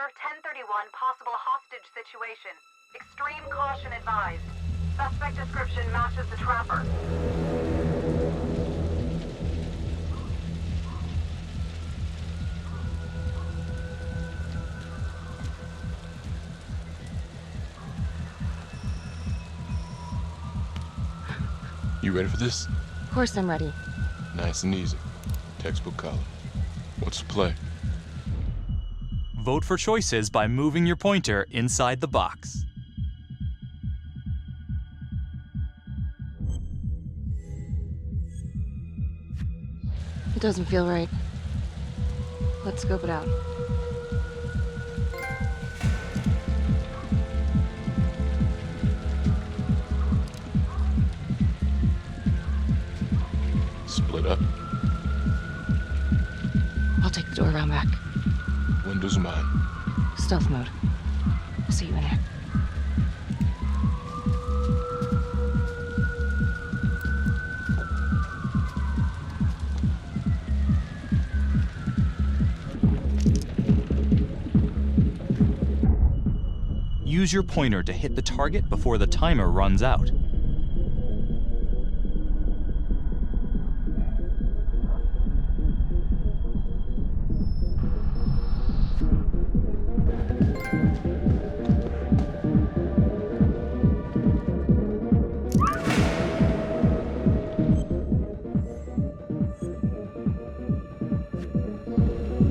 Observe 1031 possible hostage situation. Extreme caution advised. Suspect description matches the trapper. You ready for this? Of course I'm ready. Nice and easy. Textbook college. What's the play? Vote for choices by moving your pointer inside the box. It doesn't feel right. Let's scope it out. Split up. I'll take the door around back. Windows mine. Stealth mode. I'll see you in there. Use your pointer to hit the target before the timer runs out.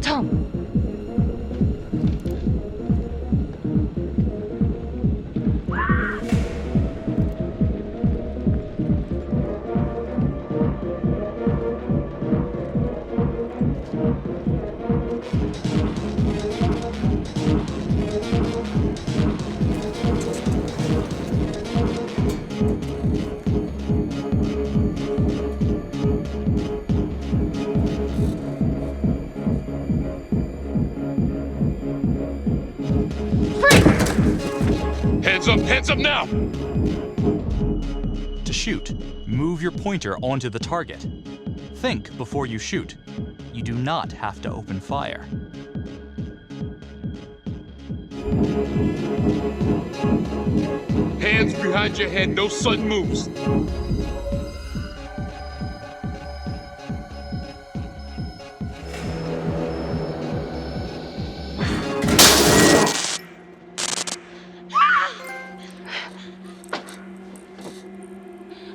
Tom! Hands up now! To shoot, move your pointer onto the target. Think before you shoot. You do not have to open fire. Hands behind your head, no sudden moves.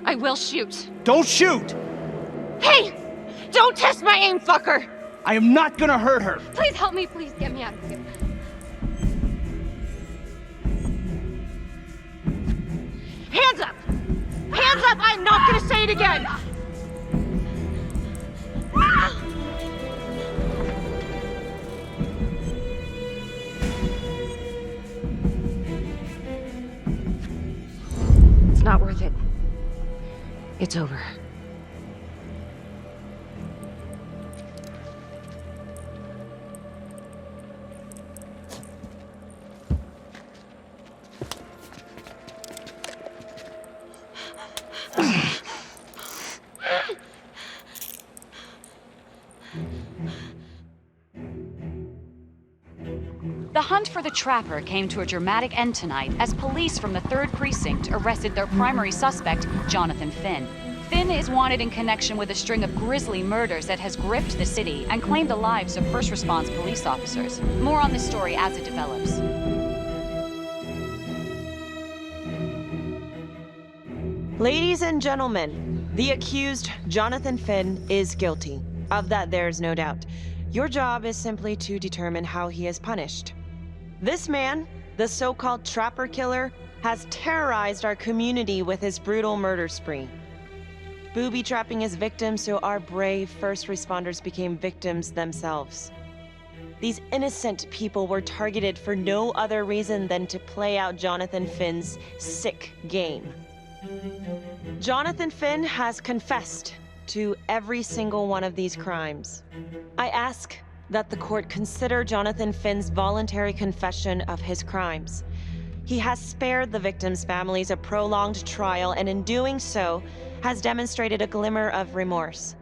I will shoot. Don't shoot! Hey! Don't test my aim, fucker! I am not gonna hurt her. Please help me, please get me out of here. Hands up! Hands up! I'm not gonna say it again! It's not worth it. It's over. The hunt for the Trapper came to a dramatic end tonight as police from the 3rd Precinct arrested their primary suspect, Jonathan Finn. Finn is wanted in connection with a string of grisly murders that has gripped the city and claimed the lives of first response police officers. More on this story as it develops. Ladies and gentlemen, the accused, Jonathan Finn, is guilty. Of that, there's no doubt. Your job is simply to determine how he is punished. This man, the so-called Trapper Killer, has terrorized our community with his brutal murder spree. Booby-trapping his victims so our brave first responders became victims themselves. These innocent people were targeted for no other reason than to play out Jonathan Finn's sick game. Jonathan Finn has confessed to every single one of these crimes. I ask that the court consider Jonathan Finn's voluntary confession of his crimes. He has spared the victims' families a prolonged trial, and in doing so, has demonstrated a glimmer of remorse.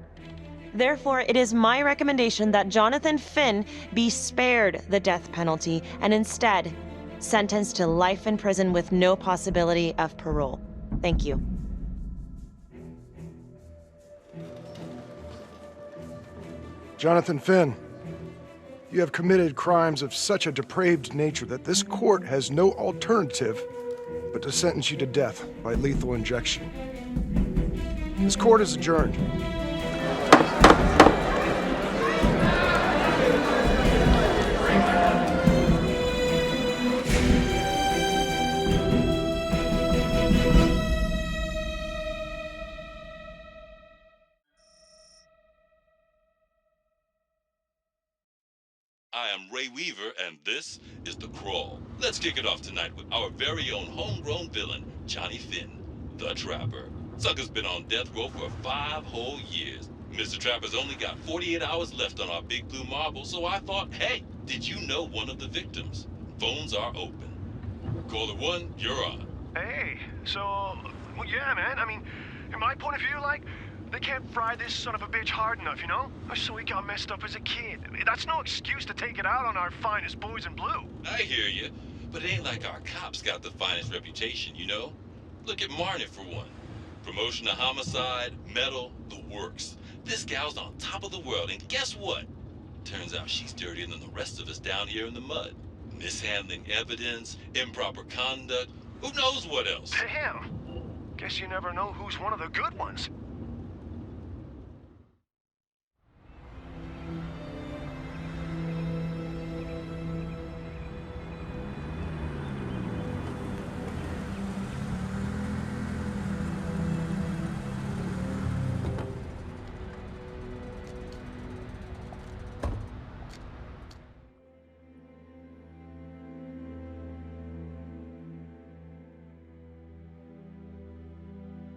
Therefore, it is my recommendation that Jonathan Finn be spared the death penalty and instead sentenced to life in prison with no possibility of parole. Thank you. Jonathan Finn, you have committed crimes of such a depraved nature that this court has no alternative but to sentence you to death by lethal injection. This court is adjourned. I am Ray Weaver, and this is The Crawl. Let's kick it off tonight with our very own homegrown villain, Johnny Finn, the Trapper. Sucker's been on death row for 5 whole years. Mr. Trapper's only got 48 hours left on our big blue marble, so I thought, hey, did you know one of the victims? Phones are open. Caller 1, you're on. Hey, so, well, yeah, man. I mean, in my point of view, like, they can't fry this son of a bitch hard enough, you know? So he got messed up as a kid. That's no excuse to take it out on our finest boys in blue. I hear you, but it ain't like our cops got the finest reputation, you know? Look at Marnie for one. Promotion to homicide, medal, the works. This gal's on top of the world, and guess what? Turns out she's dirtier than the rest of us down here in the mud. Mishandling evidence, improper conduct, who knows what else? Damn. Guess you never know who's one of the good ones.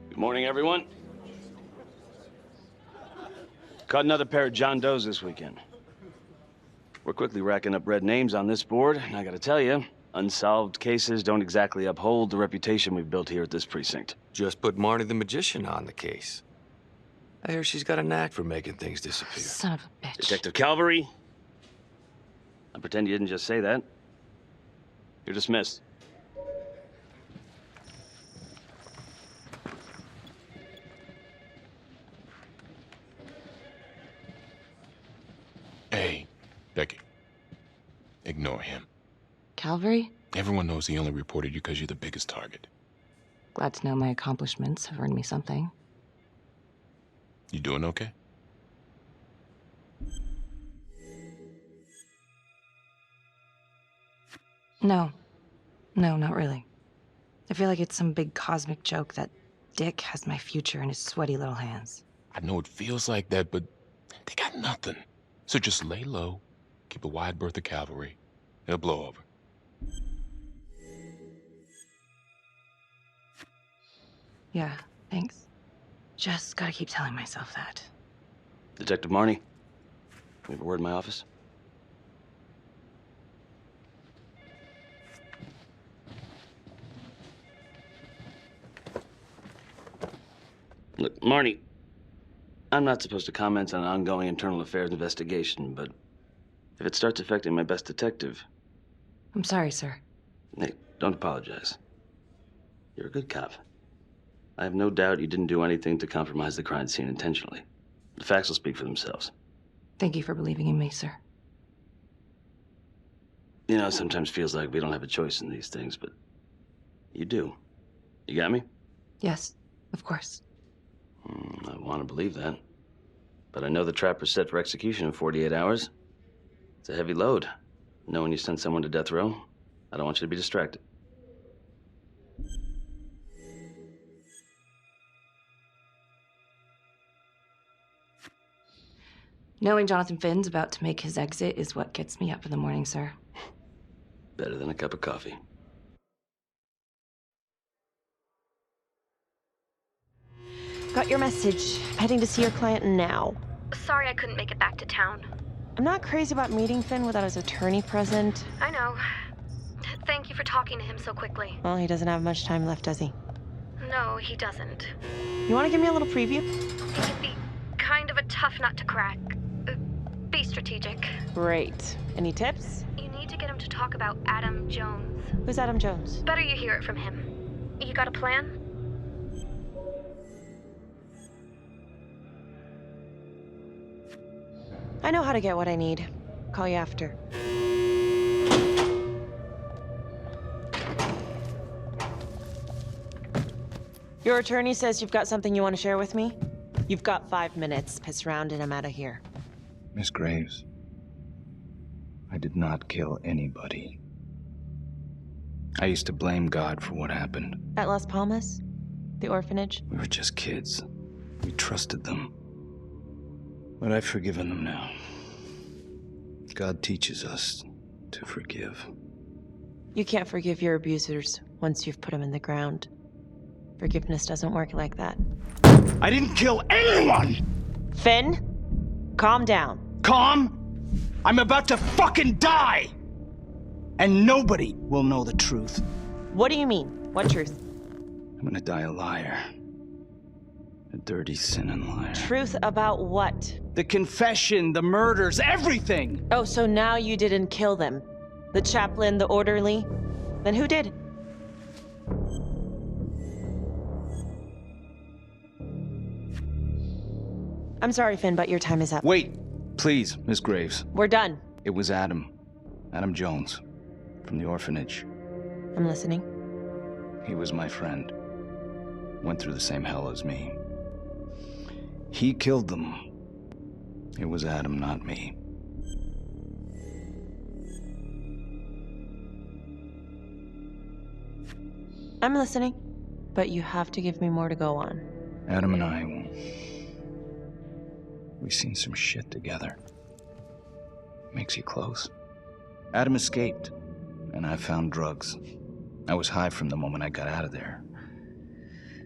Good morning, everyone. Caught another pair of John Does this weekend. We're quickly racking up red names on this board, and I gotta tell you, unsolved cases don't exactly uphold the reputation we've built here at this precinct. Just put Marnie the Magician on the case. I hear she's got a knack for making things disappear. Son of a bitch. Detective Calvary, I pretend you didn't just say that. You're dismissed. Hey, Becky. Ignore him. Calvary? Everyone knows he only reported you because you're the biggest target. Glad to know my accomplishments have earned me something. You doing okay? No. No, not really. I feel like it's some big cosmic joke that Dick has my future in his sweaty little hands. I know it feels like that, but they got nothing. So just lay low, keep a wide berth of cavalry. It'll blow over. Yeah, thanks. Just gotta keep telling myself that. Detective Marnie, we have a word in my office. Look, Marnie, I'm not supposed to comment on an ongoing internal affairs investigation, but if it starts affecting my best detective... I'm sorry, sir. Hey, don't apologize. You're a good cop. I have no doubt you didn't do anything to compromise the crime scene intentionally. The facts will speak for themselves. Thank you for believing in me, sir. You know, it sometimes feels like we don't have a choice in these things, but you do. You got me? Yes, of course. I want to believe that. But I know the trapper's set for execution in 48 hours. It's a heavy load. Knowing you sent someone to death row, I don't want you to be distracted. Knowing Jonathan Finn's about to make his exit is what gets me up in the morning, sir. Better than a cup of coffee. Got your message. Heading to see your client now. Sorry I couldn't make it back to town. I'm not crazy about meeting Finn without his attorney present. I know. Thank you for talking to him so quickly. Well, he doesn't have much time left, does he? No, he doesn't. You want to give me a little preview? It could be kind of a tough nut to crack. Be strategic. Great. Any tips? You need to get him to talk about Adam Jones. Who's Adam Jones? Better you hear it from him. You got a plan? I know how to get what I need. Call you after. Your attorney says you've got something you want to share with me? You've got 5 minutes. Piss round and I'm out of here. Miss Graves, I did not kill anybody. I used to blame God for what happened. At Las Palmas? The orphanage? We were just kids. We trusted them. But I've forgiven them now. God teaches us to forgive. You can't forgive your abusers once you've put them in the ground. Forgiveness doesn't work like that. I didn't kill anyone! Finn, calm down. Calm? I'm about to fucking die! And nobody will know the truth. What do you mean? What truth? I'm gonna die a liar. A dirty, sinning liar. Truth about what? The confession, the murders, everything! Oh, so now you didn't kill them? The chaplain, the orderly? Then who did? I'm sorry, Finn, but your time is up. Wait, please, Miss Graves. We're done. It was Adam. Adam Jones. From the orphanage. I'm listening. He was my friend. Went through the same hell as me. He killed them. It was Adam, not me. I'm listening, but you have to give me more to go on. Adam and I, we've seen some shit together. Makes you close. Adam escaped, and I found drugs. I was high from the moment I got out of there.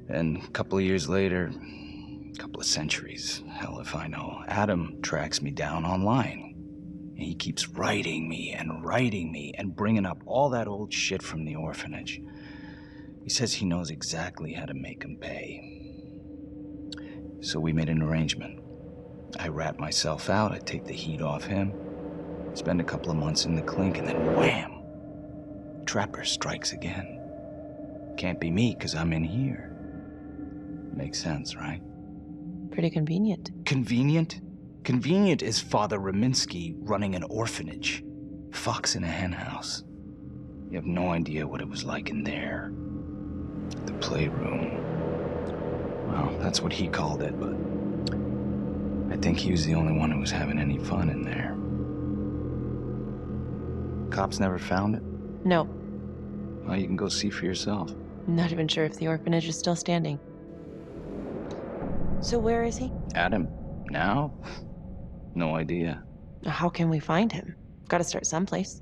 And a couple of years later, a couple of centuries, hell if I know, Adam tracks me down online. And he keeps writing me and bringing up all that old shit from the orphanage. He says he knows exactly how to make him pay. So we made an arrangement. I rat myself out, I take the heat off him, spend a couple of months in the clink, and then wham! Trapper strikes again. Can't be me, 'cause I'm in here. Makes sense, right? Pretty convenient. Convenient? Convenient is Father Raminsky running an orphanage. Fox in a henhouse. You have no idea what it was like in there. The playroom. Well, that's what he called it, but I think he was the only one who was having any fun in there. Cops never found it? No. Well, you can go see for yourself. Not even sure if the orphanage is still standing. So where is he? Adam? Now? No idea. How can we find him? Gotta start someplace.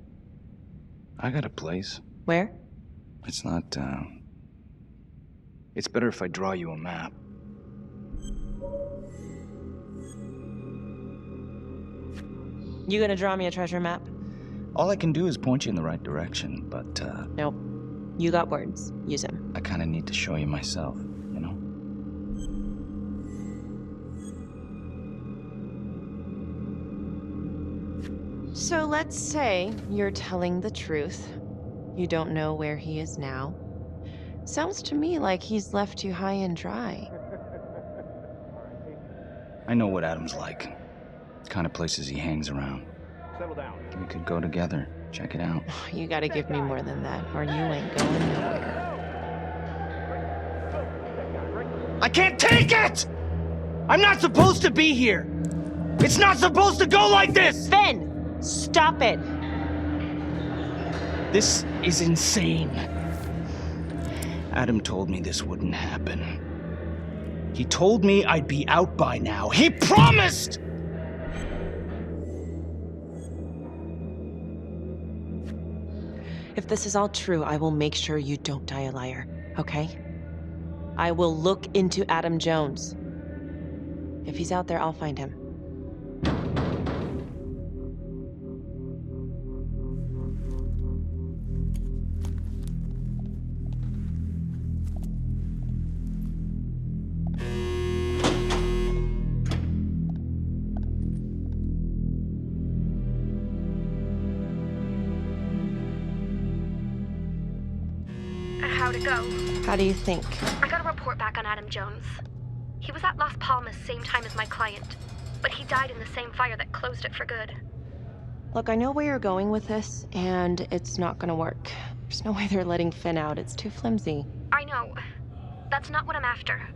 I got a place. Where? It's not, It's better if I draw you a map. You gonna draw me a treasure map? All I can do is point you in the right direction, but, Nope. You got words. Use them. I kinda need to show you myself, you know? So let's say you're telling the truth. You don't know where he is now. Sounds to me like he's left you high and dry. I know what Adam's like. The kind of places he hangs around. Settle down. We could go together. Check it out. You gotta give me more than that, or you ain't going nowhere. I can't take it! I'm not supposed to be here! It's not supposed to go like this! Finn! Stop it! This is insane. Adam told me this wouldn't happen. He told me I'd be out by now. He promised! If this is all true, I will make sure you don't die a liar, okay? I will look into Adam Jones. If he's out there, I'll find him. how to go. How do you think? I got a report back on Adam Jones. He was at Las Palmas same time as my client, but he died in the same fire that closed it for good. Look, I know where you're going with this, and it's not gonna work. There's no way they're letting Finn out. It's too flimsy. I know. That's not what I'm after.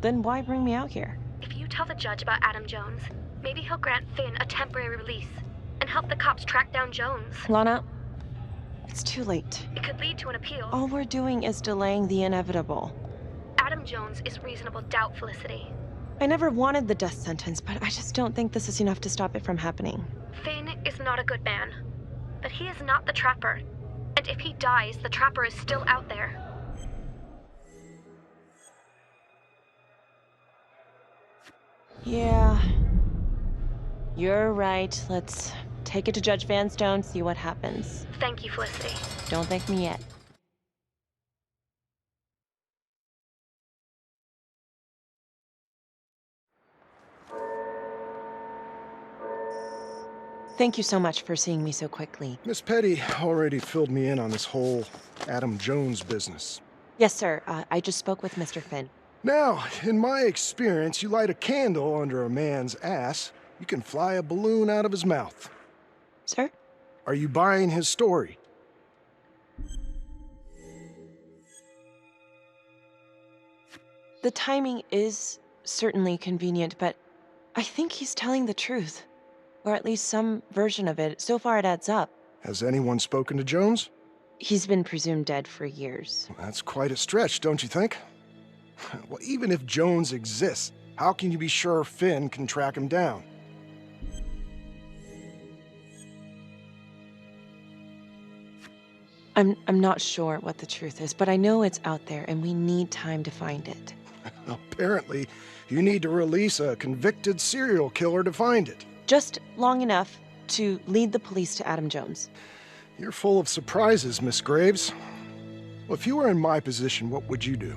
Then why bring me out here? If you tell the judge about Adam Jones, maybe he'll grant Finn a temporary release and help the cops track down Jones. Lana, it's too late. It could lead to an appeal. All we're doing is delaying the inevitable. Adam Jones is reasonable doubt, Felicity. I never wanted the death sentence, but I just don't think this is enough to stop it from happening. Finn is not a good man, but he is not the Trapper. And if he dies, the Trapper is still out there. Yeah. You're right. Let's take it to Judge Vanstone, see what happens. Thank you, Felicity. Don't thank me yet. Thank you so much for seeing me so quickly. Miss Petty already filled me in on this whole Adam Jones business. Yes, sir. I just spoke with Mr. Finn. Now, in my experience, you light a candle under a man's ass, you can fly a balloon out of his mouth. Sir? Are you buying his story? The timing is certainly convenient, but I think he's telling the truth. Or at least some version of it. So far it adds up. Has anyone spoken to Jones? He's been presumed dead for years. That's quite a stretch, don't you think? Well, even if Jones exists, how can you be sure Finn can track him down? I'm not sure what the truth is, but I know it's out there and we need time to find it. Apparently, you need to release a convicted serial killer to find it. Just long enough to lead the police to Adam Jones. You're full of surprises, Miss Graves. Well, if you were in my position, what would you do?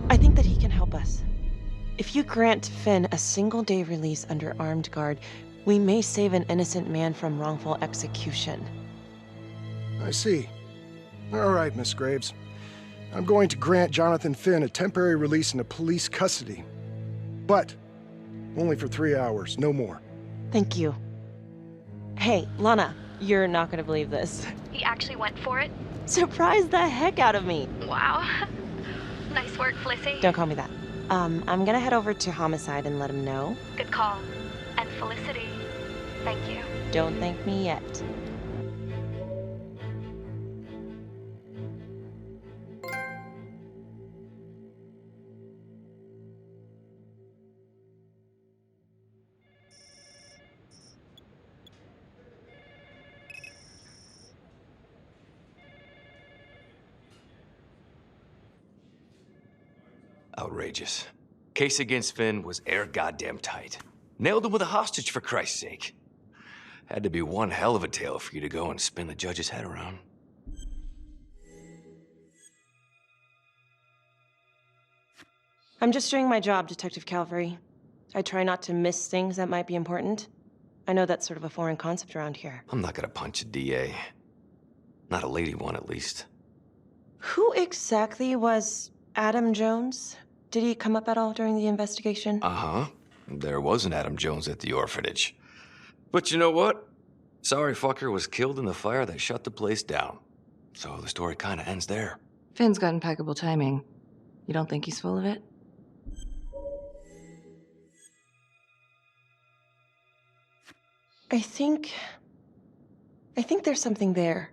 I think that he can help us. If you grant Finn a single-day release under armed guard, we may save an innocent man from wrongful execution. I see. All right, Miss Graves. I'm going to grant Jonathan Finn a temporary release into police custody. But only for 3 hours, no more. Thank you. Hey, Lana, you're not gonna believe this. He actually went for it? Surprised the heck out of me. Wow. Nice work, Felicity. Don't call me that. I'm gonna head over to Homicide and let him know. Good call. And Felicity, thank you. Don't thank me yet. Outrageous. Case against Finn was air goddamn tight. Nailed him with a hostage, for Christ's sake. Had to be one hell of a tale for you to go and spin the judge's head around. I'm just doing my job, Detective Calvary. I try not to miss things that might be important. I know that's sort of a foreign concept around here. I'm not gonna punch a DA. Not a lady one, at least. Who exactly was Adam Jones? Did he come up at all during the investigation? Uh-huh. There was an Adam Jones at the orphanage. But you know what? Sorry fucker was killed in the fire that shut the place down. So the story kinda ends there. Finn's got impeccable timing. You don't think he's full of it? I think there's something there.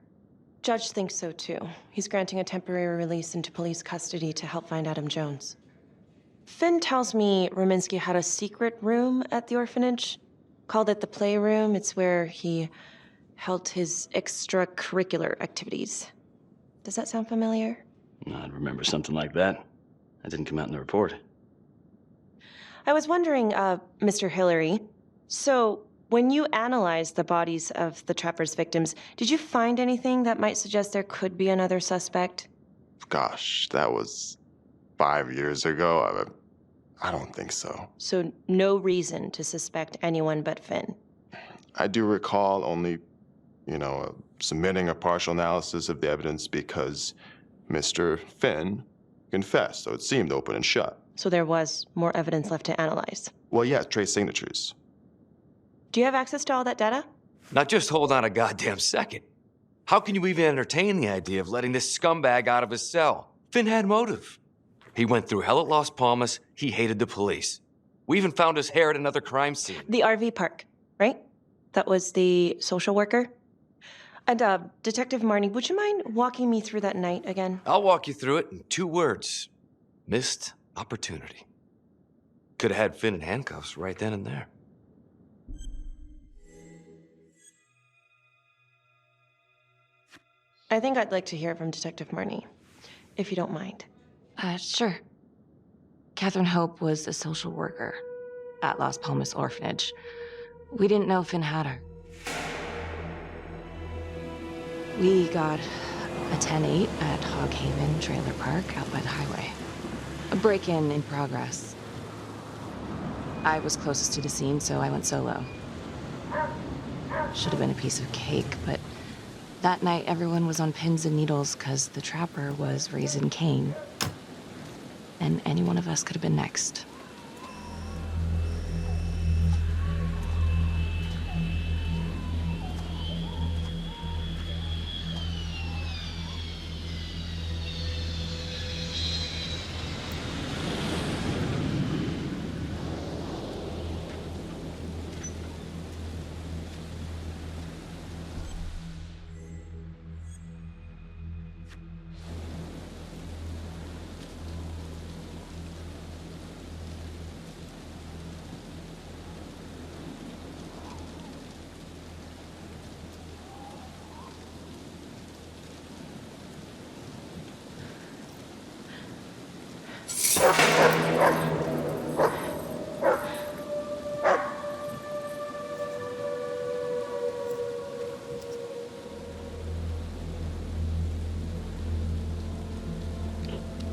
Judge thinks so too. He's granting a temporary release into police custody to help find Adam Jones. Finn tells me Rominsky had a secret room at the orphanage. Called it the playroom. It's where he held his extracurricular activities. Does that sound familiar? I'd remember something like that. That didn't come out in the report. I was wondering, Mr. Hillary, so when you analyzed the bodies of the Trapper's victims, did you find anything that might suggest there could be another suspect? Gosh, that was 5 years ago. I don't think so. So no reason to suspect anyone but Finn? I do recall only submitting a partial analysis of the evidence because Mr. Finn confessed, so it seemed open and shut. So there was more evidence left to analyze. Well, yeah, trace signatures. Do you have access to all that data? Not just hold on a goddamn second. How can you even entertain the idea of letting this scumbag out of his cell? Finn had motive. He went through hell at Las Palmas. He hated the police. We even found his hair at another crime scene. The RV park, right? That was the social worker? And, Detective Marnie, would you mind walking me through that night again? I'll walk you through it in 2 words. Missed opportunity. Could have had Finn in handcuffs right then and there. I think I'd like to hear from Detective Marnie, if you don't mind. Sure. Catherine Hope was a social worker at Las Palmas Orphanage. We didn't know Finn had her. We got a 10-8 at Hog Haven Trailer Park out by the highway. A break-in in progress. I was closest to the scene, so I went solo. Should have been a piece of cake, but that night everyone was on pins and needles because the trapper was raising Cain. And any one of us could have been next.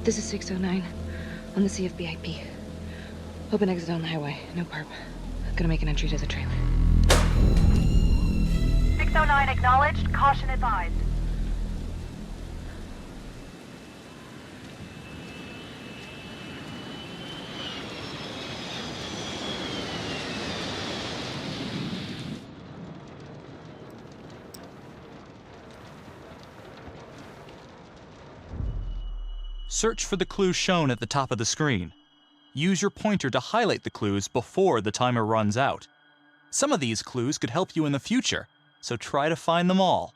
This is 609 on the CFBIP. Open exit on the highway, no perp. Gonna make an entry to the trailer. 609 acknowledged, caution advised. Search for the clues shown at the top of the screen. Use your pointer to highlight the clues before the timer runs out. Some of these clues could help you in the future, so try to find them all.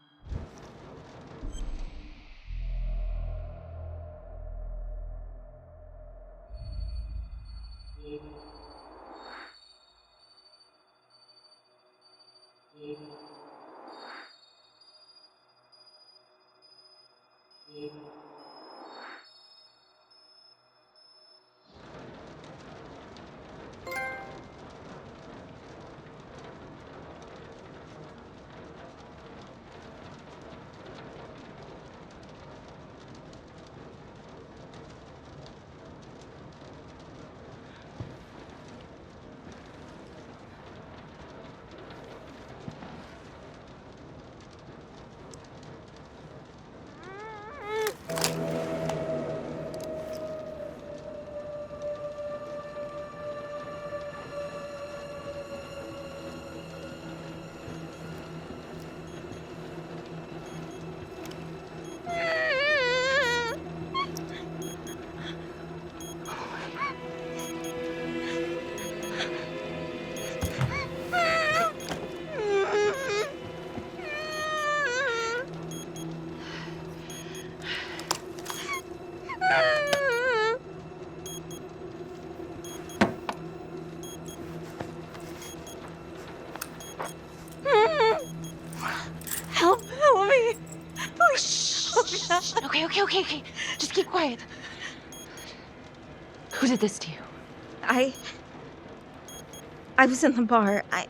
Help me. Okay. Just keep quiet. Who did this to you? I was in the bar. I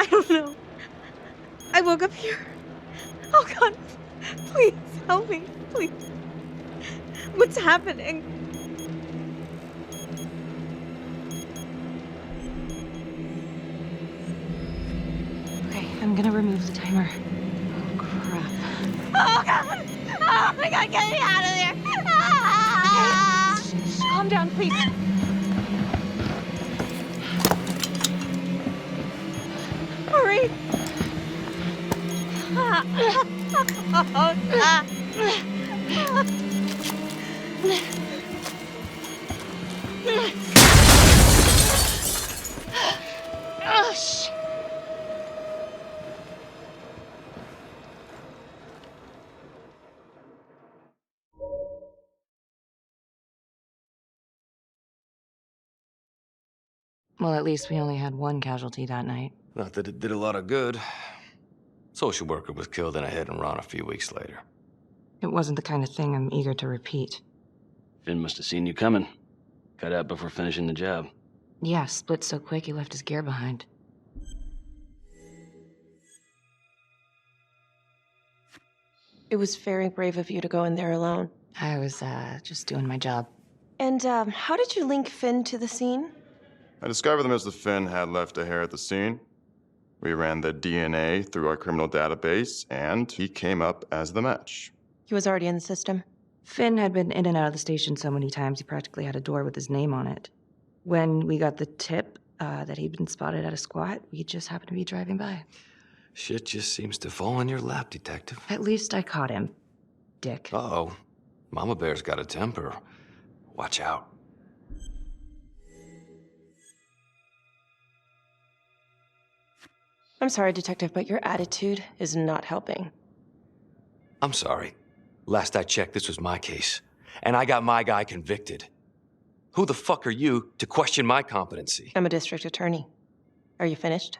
don't know. I woke up here. Oh God, please help me, please. What's happening? Okay, I'm gonna remove the timer. crap. Oh god! Oh my god, get me out of there! Shh, calm down, please. Hurry! Oh, shit. Well, at least we only had one casualty that night. Not that it did a lot of good. Social worker was killed in a hit and run a few weeks later. It wasn't the kind of thing I'm eager to repeat. Finn must have seen you coming. Cut out before finishing the job. Yeah, split so quick he left his gear behind. It was very brave of you to go in there alone. I was, just doing my job. And, how did you link Finn to the scene? I discovered that Mr. Finn had left a hair at the scene. We ran the DNA through our criminal database, and he came up as the match. He was already in the system. Finn had been in and out of the station so many times he practically had a door with his name on it. When we got the tip that he'd been spotted at a squat, we just happened to be driving by. Shit just seems to fall in your lap, Detective. At least I caught him, dick. Uh-oh. Mama Bear's got a temper. Watch out. I'm sorry, Detective, but your attitude is not helping. I'm sorry. Last I checked, this was my case. And I got my guy convicted. Who the fuck are you to question my competency? I'm a district attorney. Are you finished?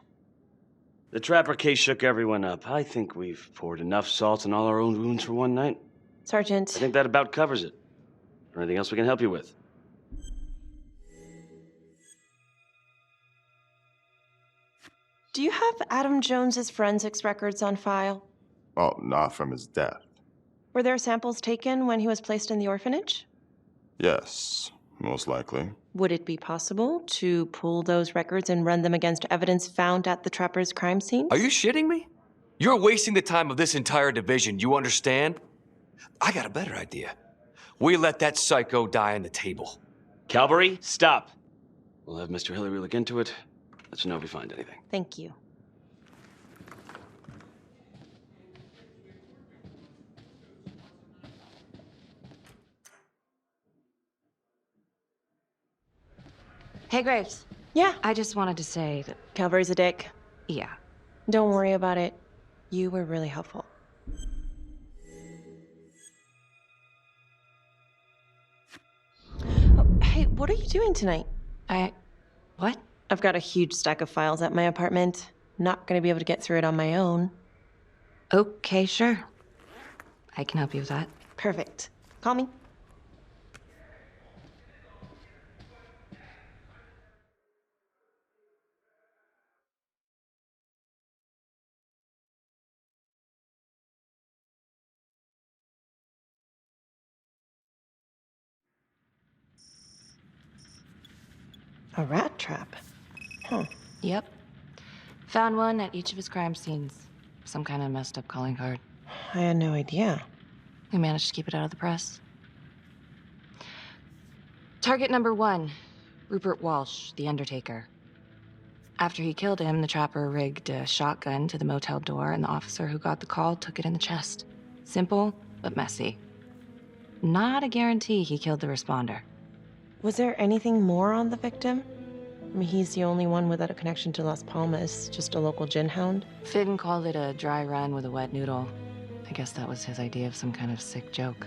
The Trapper case shook everyone up. I think we've poured enough salt in all our own wounds for one night. Sergeant. I think that about covers it. Or anything else we can help you with? Do you have Adam Jones's forensics records on file? Well, not from his death. Were there samples taken when he was placed in the orphanage? Yes, most likely. Would it be possible to pull those records and run them against evidence found at the Trapper's crime scene? Are you shitting me? You're wasting the time of this entire division, you understand? I got a better idea. We let that psycho die on the table. Calvary, stop. We'll have Mr. Hillary look into it. Let you know if we find anything. Thank you. Hey, Graves. Yeah? I just wanted to say that... Calvary's a dick. Yeah. Don't worry about it. You were really helpful. Oh, hey, what are you doing tonight? What? I've got a huge stack of files at my apartment. Not gonna be able to get through it on my own. Okay, sure. I can help you with that. Perfect. Call me. A rat trap? Huh. Yep. Found one at each of his crime scenes. Some kind of messed up calling card. I had no idea. We managed to keep it out of the press. Target number 1, Rupert Walsh, the Undertaker. After he killed him, the Trapper rigged a shotgun to the motel door, and the officer who got the call took it in the chest. Simple, but messy. Not a guarantee he killed the responder. Was there anything more on the victim? I mean, he's the only one without a connection to Las Palmas, just a local gin hound. Finn called it a dry run with a wet noodle. I guess that was his idea of some kind of sick joke.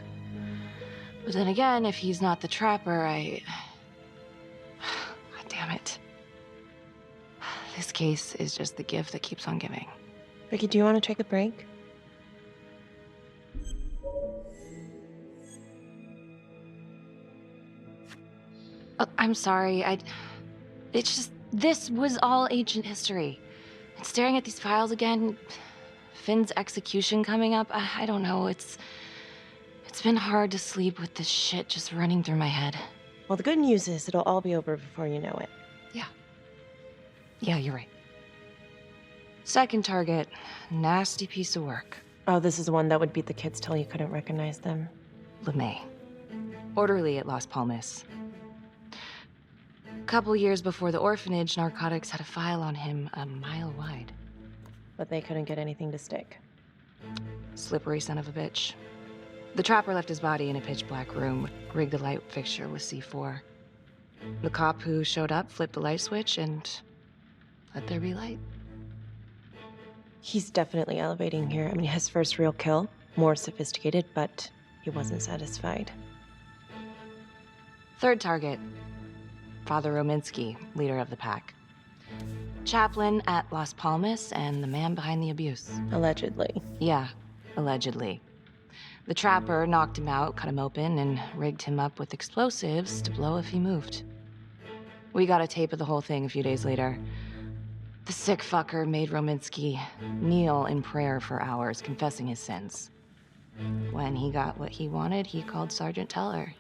But then again, if he's not the Trapper, God damn it. This case is just the gift that keeps on giving. Ricky, do you want to take a break? Oh, I'm sorry, it's just, this was all ancient history. And staring at these files again, Finn's execution coming up, I don't know, it's been hard to sleep with this shit just running through my head. Well, the good news is it'll all be over before you know it. Yeah, you're right. Second target, nasty piece of work. Oh, this is the one that would beat the kids till you couldn't recognize them. LeMay. Orderly at Las Palmas. A couple years before the orphanage, narcotics had a file on him a mile wide. But they couldn't get anything to stick. Slippery son of a bitch. The trapper left his body in a pitch-black room, rigged the light fixture with C4. The cop who showed up flipped the light switch and let there be light. He's definitely elevating here. I mean, his first real kill, more sophisticated, but he wasn't satisfied. Third target, Father Rominsky, leader of the pack. Chaplain at Las Palmas and the man behind the abuse. Allegedly. Yeah, allegedly. The trapper knocked him out, cut him open, and rigged him up with explosives to blow if he moved. We got a tape of the whole thing a few days later. The sick fucker made Rominsky kneel in prayer for hours, confessing his sins. When he got what he wanted, he called Sergeant Teller.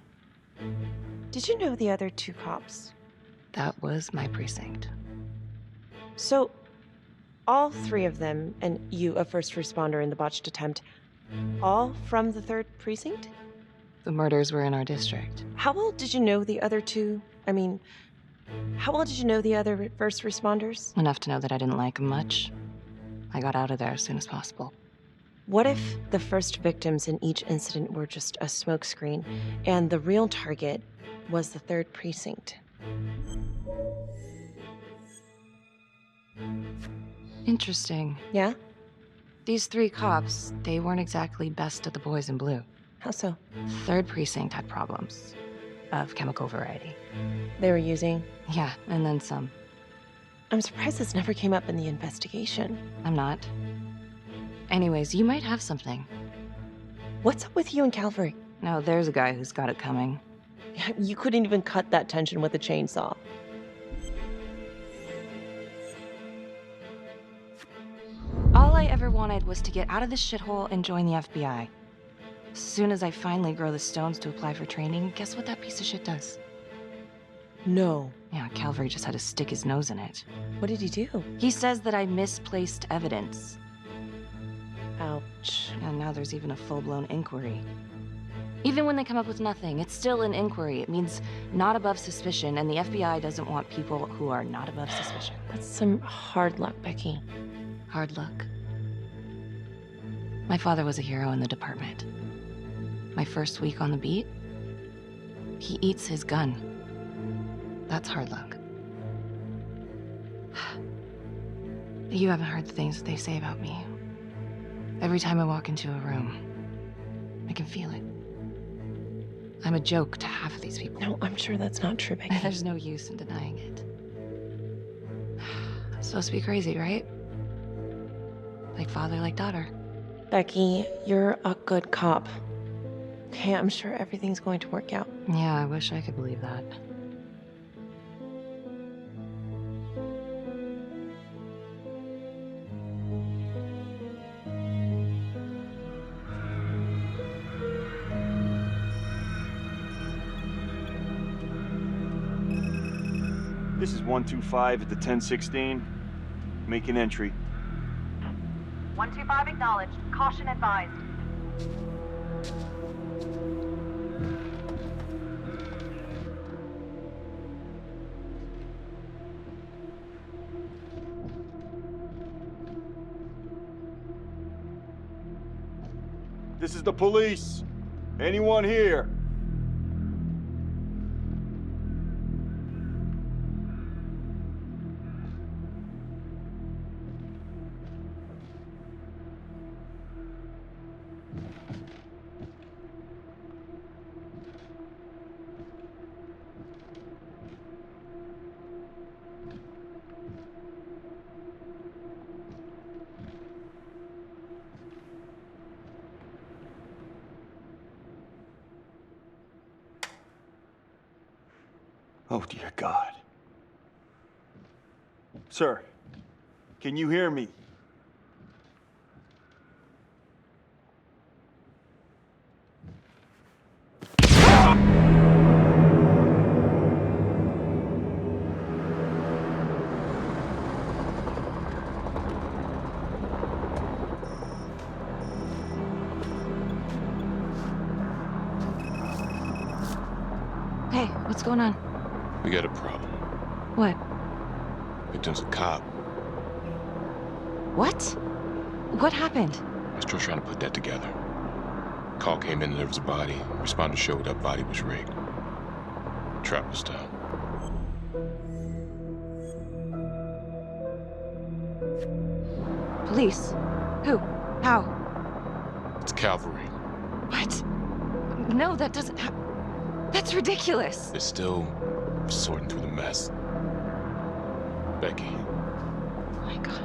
Did you know the other two cops? That was my precinct. So, all three of them, and you, a first responder in the botched attempt, all from the 3rd precinct? The murders were in our district. How well did you know the other two? I mean, how well did you know the other first responders? Enough to know that I didn't like them much. I got out of there as soon as possible. What if the first victims in each incident were just a smokescreen, and the real target was the 3rd precinct? Interesting. Yeah? These 3 cops, they weren't exactly best of the boys in blue. How so? 3rd precinct had problems. Of chemical variety. They were using? Yeah, and then some. I'm surprised this never came up in the investigation. I'm not. Anyways, you might have something. What's up with you and Calvary? No, there's a guy who's got it coming. You couldn't even cut that tension with a chainsaw. All I ever wanted was to get out of this shithole and join the FBI. As soon as I finally grow the stones to apply for training, guess what that piece of shit does? No. Yeah, Calvary just had to stick his nose in it. What did he do? He says that I misplaced evidence. Ouch. And now there's even a full-blown inquiry. Even when they come up with nothing, it's still an inquiry. It means not above suspicion, and the FBI doesn't want people who are not above suspicion. That's some hard luck, Becky. Hard luck. My father was a hero in the department. My first week on the beat, he eats his gun. That's hard luck. You haven't heard the things that they say about me. Every time I walk into a room, I can feel it. I'm a joke to half of these people. No, I'm sure that's not true, Becky. There's no use in denying it. It's supposed to be crazy, right? Like father, like daughter. Becky, you're a good cop. Okay, I'm sure everything's going to work out. Yeah, I wish I could believe that. This is 125 at the 1016. Make an entry. 125 acknowledged. Caution advised. This is the police. Anyone here? Oh, dear God. Sir, can you hear me? What's going on? We got a problem. What? Victim's a cop. What? What happened? I'm still trying to put that together. Call came in and there was a body. Responder showed up, body was rigged. Trap was down. Police? Who? How? It's cavalry. What? No, that doesn't That's ridiculous. They're still sorting through the mess. Becky. Oh my God.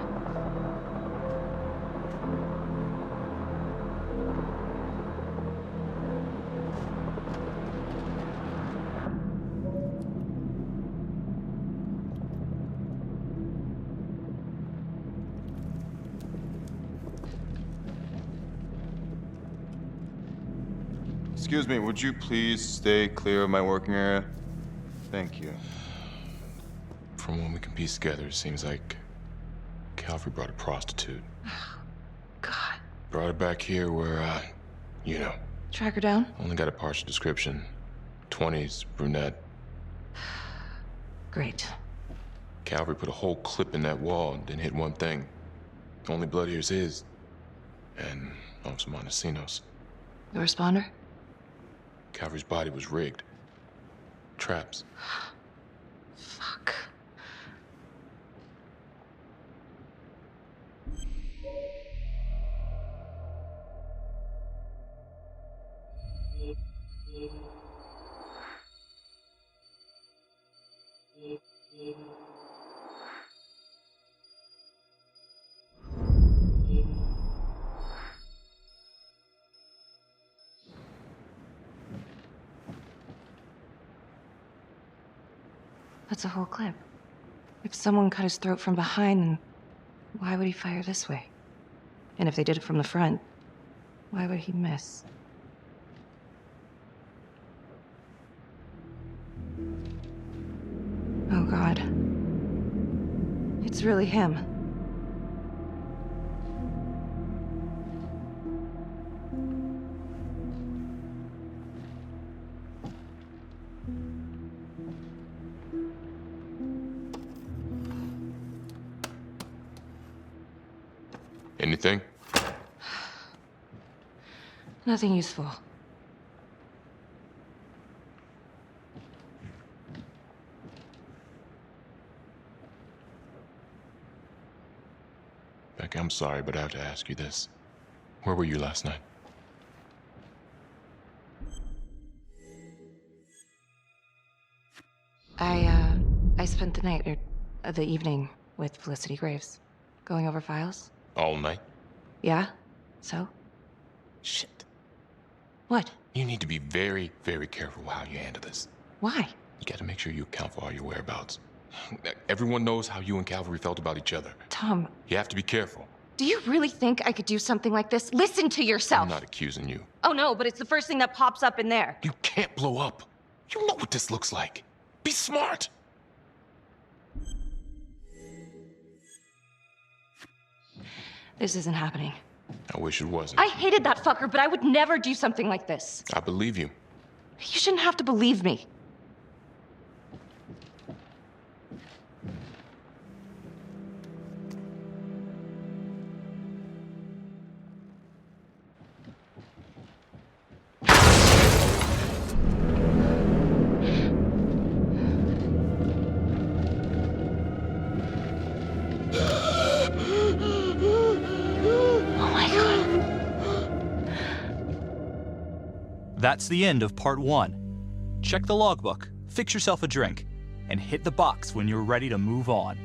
Excuse me, would you please stay clear of my working area? Thank you. From what we can piece together, it seems like Calvary brought a prostitute. God. Brought her back here where, you know. Track her down? Only got a partial description. 20s, brunette. Great. Calvary put a whole clip in that wall and didn't hit one thing. Only blood here's his. And Officer Montesino's. The responder? Calvary's body was rigged. Traps. Fuck. That's a whole clip. If someone cut his throat from behind, then why would he fire this way? And if they did it from the front, why would he miss? Oh God. It's really him. Anything? Nothing useful. Becky, I'm sorry, but I have to ask you this. Where were you last night? I spent the night, or the evening, with Felicity Graves. Going over files? All night? Yeah? So? Shit. What? You need to be very, very careful how you handle this. Why? You gotta make sure you account for all your whereabouts. Everyone knows how you and Calvary felt about each other. Tom. You have to be careful. Do you really think I could do something like this? Listen to yourself! I'm not accusing you. Oh no, but it's the first thing that pops up in there. You can't blow up. You know what this looks like. Be smart! This isn't happening. I wish it wasn't. I hated that fucker, but I would never do something like this. I believe you. You shouldn't have to believe me. That's the end of part 1. Check the logbook, fix yourself a drink, and hit the box when you're ready to move on.